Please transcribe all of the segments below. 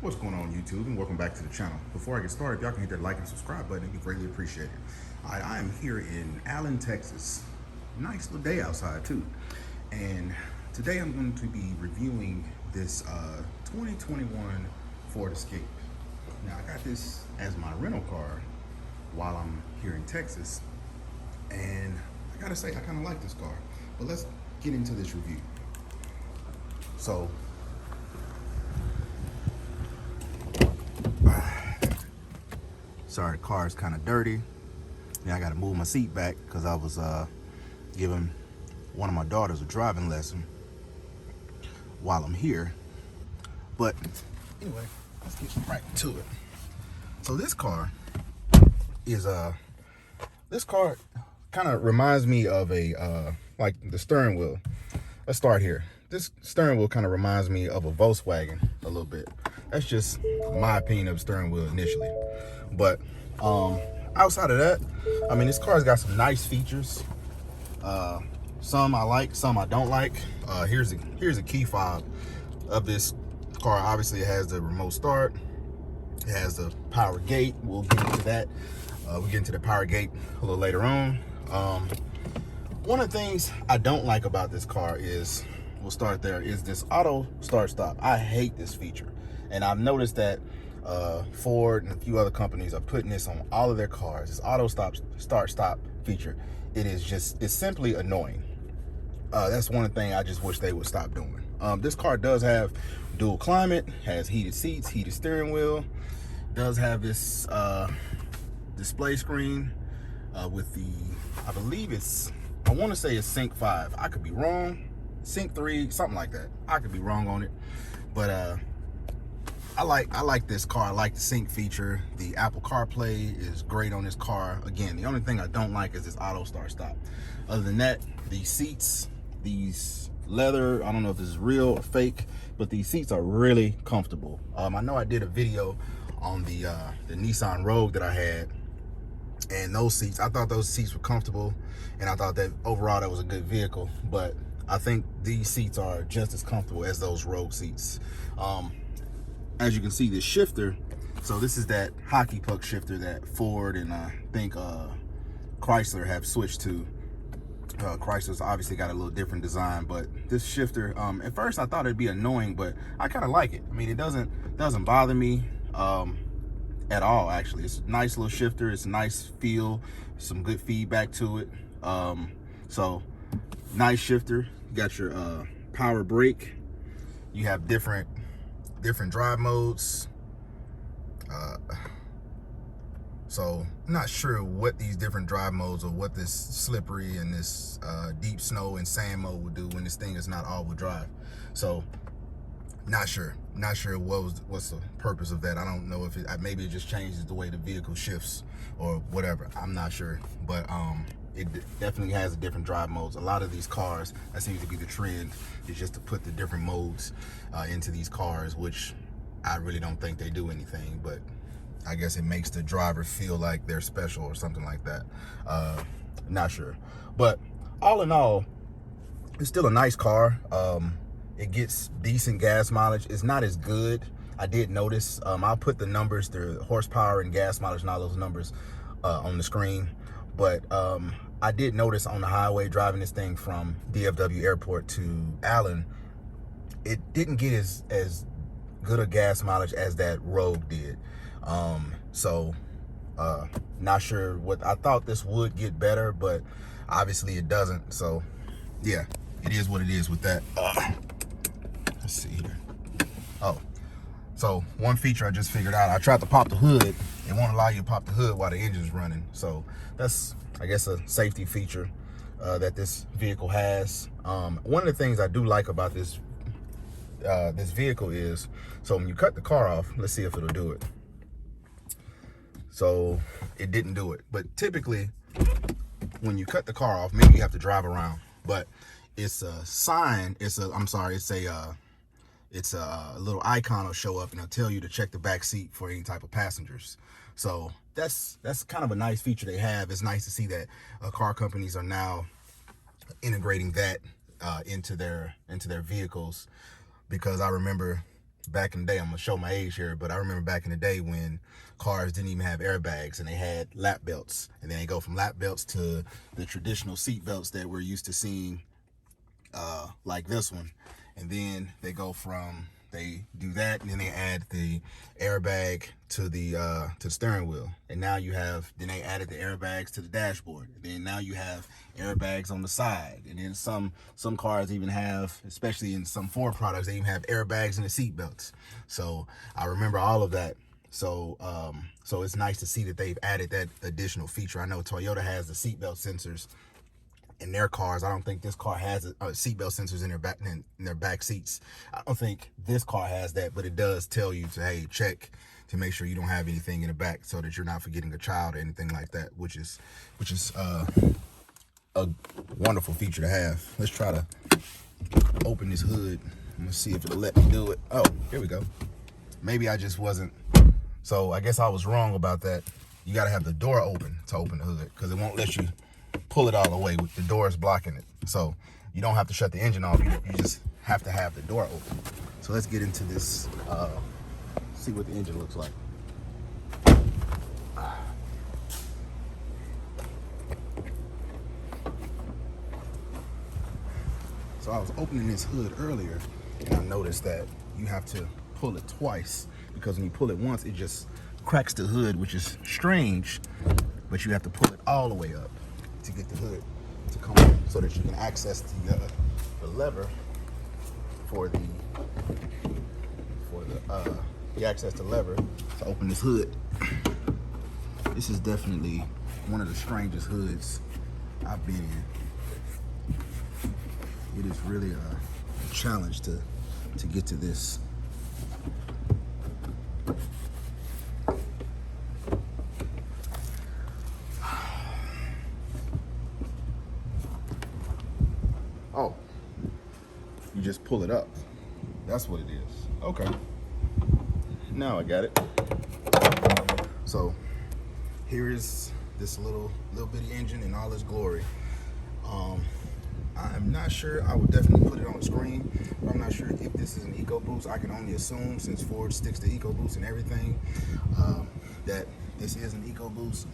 What's going on YouTube, and welcome back to the channel. Before I get started, if y'all can hit that like and subscribe button, it'd be greatly appreciated. I am here in Allen, Texas. Nice little day outside too. And today I'm going to be reviewing this 2021 Ford Escape. Now I got this as my rental car while I'm here in Texas. And I gotta say, I kind of like this car. But let's get into this review. So, sorry, the car is kind of dirty. Yeah, I got to move my seat back because I was giving one of my daughters a driving lesson while I'm here. But anyway, let's get right to it. So this car is this car kind of reminds me of a like the steering wheel. Let's start here. This steering wheel kind of reminds me of a Volkswagen a little bit. That's just my opinion of steering wheel initially. But outside of that, I mean, this car's got some nice features. Some I like, some I don't like. Here's a key fob of this car. Obviously, it has the remote start. It has the power gate. We'll get into that. We'll get into the power gate a little later on. One of the things I don't like about this car is, we'll start there, is this auto start stop. I hate this feature. And I've noticed that Ford and a few other companies are putting this on all of their cars. This auto start stop feature. It's simply annoying. That's one thing I just wish they would stop doing. This car does have dual climate, has heated seats, heated steering wheel, does have this display screen with the, I believe I want to say it's Sync 5. I could be wrong. Sync 3, something like that. I could be wrong on it. But I like this car. I like the sync feature. The Apple CarPlay is great on this car. Again, the only thing I don't like is this auto start stop. Other than that, these seats, these leather, I don't know if this is real or fake, but these seats are really comfortable. I know I did a video on the Nissan Rogue that I had, and those seats, I thought those seats were comfortable, and I thought that overall that was a good vehicle. But I think these seats are just as comfortable as those Rogue seats. As you can see, this shifter, so this is that hockey puck shifter that Ford and I think Chrysler have switched to. Chrysler's obviously got a little different design, but this shifter, at first I thought it'd be annoying, but I kind of like it. I mean, it doesn't bother me at all, actually. It's a nice little shifter. It's a nice feel, some good feedback to it. So nice shifter. You got your power brake. You have different drive modes. So not sure what these different drive modes, or what this slippery and this deep snow and sand mode would do when this thing is not all-wheel drive. So not sure what's the purpose of that. I don't know if maybe it just changes the way the vehicle shifts or whatever. I'm not sure, but it definitely has different drive modes. A lot of these cars, that seems to be the trend, is just to put the different modes into these cars, which I really don't think they do anything, but I guess it makes the driver feel like they're special or something like that. Not sure. But all in all, it's still a nice car. It gets decent gas mileage. It's not as good. I did notice. I'll put the numbers, the horsepower and gas mileage and all those numbers on the screen. But I did notice on the highway driving this thing from DFW Airport to Allen, it didn't get as good a gas mileage as that Rogue did. So not sure what, I thought this would get better, but obviously it doesn't. So yeah, it is what it is with that. Let's see here. Oh, so one feature I just figured out, I tried to pop the hood. It won't allow you to pop the hood while the engine's running. So that's, I guess, a safety feature that this vehicle has. One of the things I do like about this vehicle is, so when you cut the car off, let's see if it'll do it. So it didn't do it, but typically when you cut the car off, maybe you have to drive around, but it's a sign, it's a little icon will show up and it'll tell you to check the back seat for any type of passengers. So that's kind of a nice feature they have. It's nice to see that car companies are now integrating that into their vehicles, because I remember back in the day, I'm gonna show my age here, but I remember back in the day when cars didn't even have airbags and they had lap belts, and then they go from lap belts to the traditional seat belts that we're used to seeing, like this one, and then they go from, they do that, and then they add the airbag to the steering wheel, and now you have, then they added the airbags to the dashboard, and then now you have airbags on the side, and then some cars even have, especially in some Ford products, they even have airbags in the seat belts. So I remember all of that. So so it's nice to see that they've added that additional feature. I know Toyota has the seatbelt sensors in their cars. I don't think this car has seatbelt sensors in their back seats. I don't think this car has that, but it does tell you to, hey, check to make sure you don't have anything in the back, so that you're not forgetting a child or anything like that, which is a wonderful feature to have. Let's try to open this hood. I'm gonna see if it'll let me do it. Oh, here we go. Maybe I just wasn't. So I guess I was wrong about that. You gotta have the door open to open the hood, because it won't let you pull it all the way with the doors blocking it. So you don't have to shut the engine off. You just have to have the door open. So let's get into this, see what the engine looks like. So I was opening this hood earlier, and I noticed that you have to pull it twice, because when you pull it once, it just cracks the hood, which is strange, but you have to pull it all the way up to get the hood to come up, so that you can access the lever for the access the lever to open this hood. This is definitely one of the strangest hoods I've been in. It is really a challenge to get to this. Oh, you just pull it up. That's what it is. Okay. Now I got it. So here is this little bitty engine in all its glory. I'm not sure. I would definitely put it on the screen, but I'm not sure if this is an EcoBoost. I can only assume, since Ford sticks to EcoBoost and everything, that this is an EcoBoost.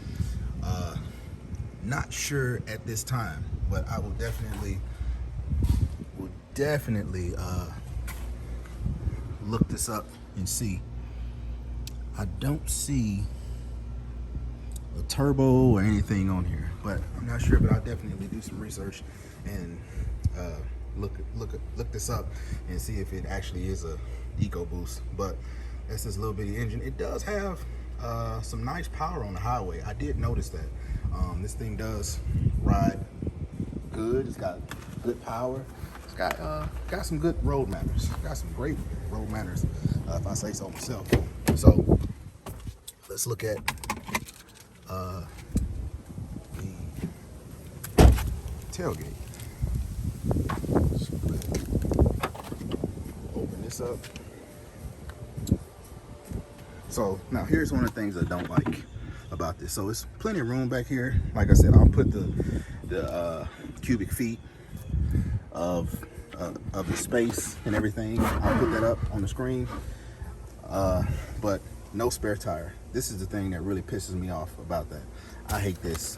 Not sure at this time, but I will definitely look this up and see. I don't see a turbo or anything on here, but I'm not sure. But I'll definitely do some research and look this up and see if it actually is a EcoBoost. But that's this little bitty engine. It does have some nice power on the highway. I did notice that. This thing does ride good. It's got good power. It's got some good road manners. Got some great road manners, if I say so myself. So let's look at the tailgate. Open this up. So now here's one of the things I don't like about this. So it's plenty of room back here. Like I said, I'll put the cubic feet of the space and everything. I'll put that up on the screen. But no spare tire. This is the thing that really pisses me off about that. I hate this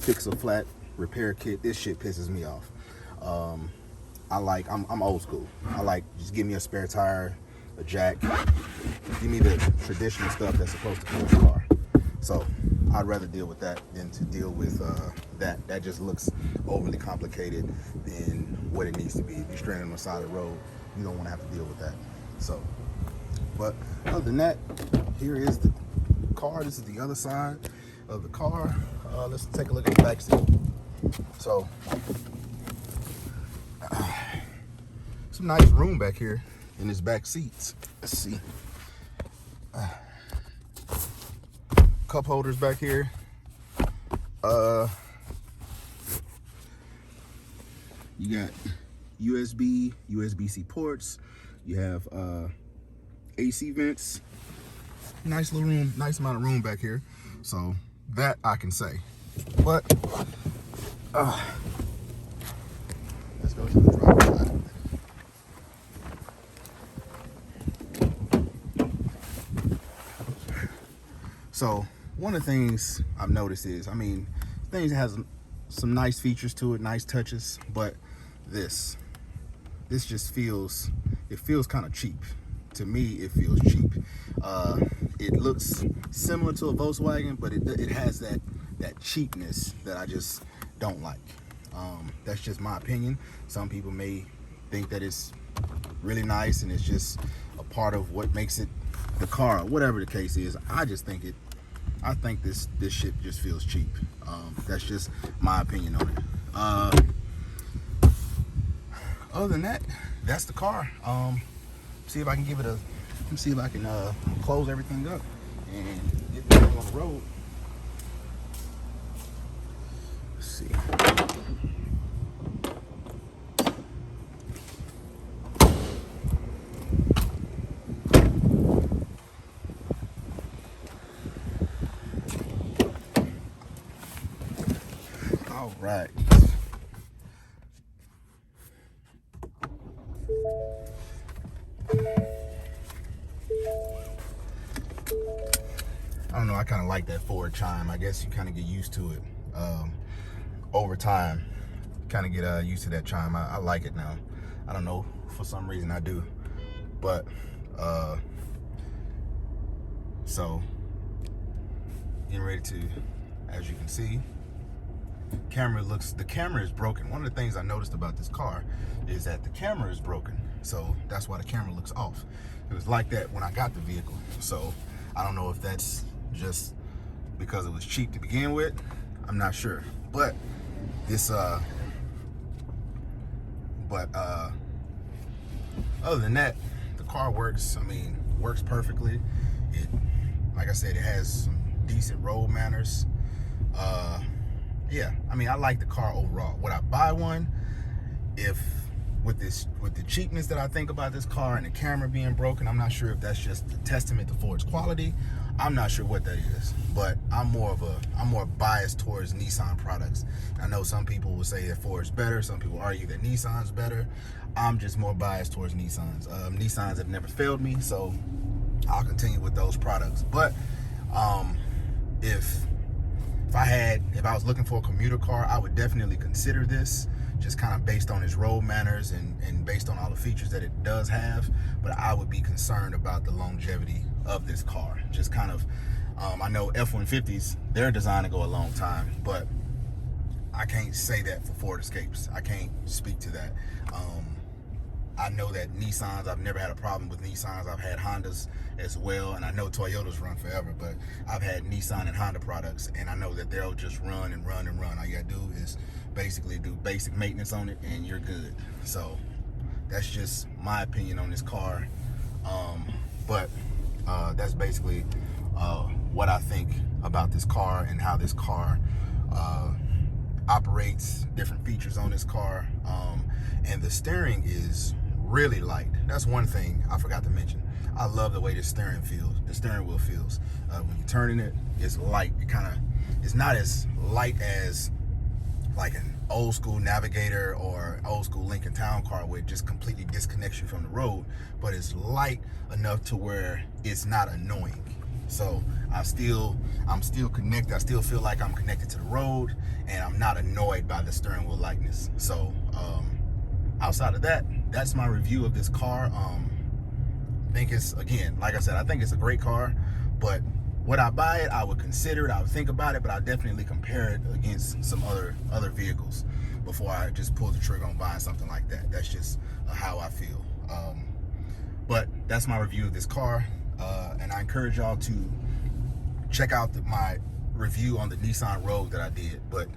fix a flat repair kit. This shit pisses me off. I'm old school. I like, just give me a spare tire, a jack. Give me the traditional stuff that's supposed to come with the car. So I'd rather deal with that than to deal with that. That just looks overly complicated than what it needs to be. If you're stranded on the side of the road, you don't want to have to deal with that. So, but other than that, here is the car. This is the other side of the car. Let's take a look at the back seat. So, some nice room back here in his back seats. Let's see. Cup holders back here. You got USB-C ports. You have AC vents. Nice little room, nice amount of room back here. So that I can say. But let's go to the driver's side. So one of the things I've noticed is, I mean, things that has some nice features to it, nice touches, but this just feels, it feels kind of cheap. To me, it feels cheap. It looks similar to a Volkswagen, but it has that cheapness that I just don't like. That's just my opinion. Some people may think that it's really nice and it's just a part of what makes it the car, or whatever the case is. I think this shit just feels cheap. That's just my opinion on it. Other than that, that's the car. See if I can give it a, let me see if I can close everything up and get back on the road. Let's see. All right. I don't know, I kind of like that Ford chime. I guess you kind of get used to it over time. Kind of get used to that chime. I like it now. I don't know, for some reason I do. But so getting ready to, as you can see, the camera is broken. One of the things I noticed about this car is that the camera is broken. So that's why the camera looks off. It was like that when I got the vehicle. So I don't know if that's just because it was cheap to begin with. I'm not sure. But this other than that, the car works. I mean, works perfectly. It, like I said, it has some decent road manners. Yeah, I mean, I like the car overall. Would I buy one? If with the cheapness that I think about this car and the camera being broken, I'm not sure if that's just a testament to Ford's quality. I'm not sure what that is, but I'm more biased towards Nissan products. I know some people will say that Ford's better. Some people argue that Nissan's better. I'm just more biased towards Nissans. Nissans have never failed me, so I'll continue with those products. But if I was looking for a commuter car, I would definitely consider this, just kind of based on its road manners and based on all the features that it does have. But I would be concerned about the longevity of this car. Just kind of, I know F-150s, they're designed to go a long time, but I can't say that for Ford Escapes. I can't speak to that. I know that Nissans, I've never had a problem with Nissans. I've had Hondas as well, and I know Toyotas run forever, but I've had Nissan and Honda products, and I know that they'll just run and run and run. All you gotta do is basically do basic maintenance on it, and you're good. So that's just my opinion on this car. But that's basically what I think about this car and how this car operates, different features on this car. And the steering is really light. That's one thing I forgot to mention. I love the way the steering wheel feels. When you're turning it, it's light. It's not as light as like an old school Navigator or old school Lincoln Town Car, where it just completely disconnects you from the road, but it's light enough to where it's not annoying. So I'm still connected. I still feel like I'm connected to the road, and I'm not annoyed by the steering wheel lightness. So outside of that, that's my review of this car. I think it's, again, like I said, I think it's a great car, but would I buy it? I would consider it. I would think about it, but I definitely compare it against some other vehicles before I just pull the trigger on buying something like that. That's just how I feel. But that's my review of this car, and I encourage y'all to check out my review on the Nissan Rogue that I did. But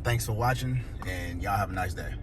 thanks for watching, and y'all have a nice day.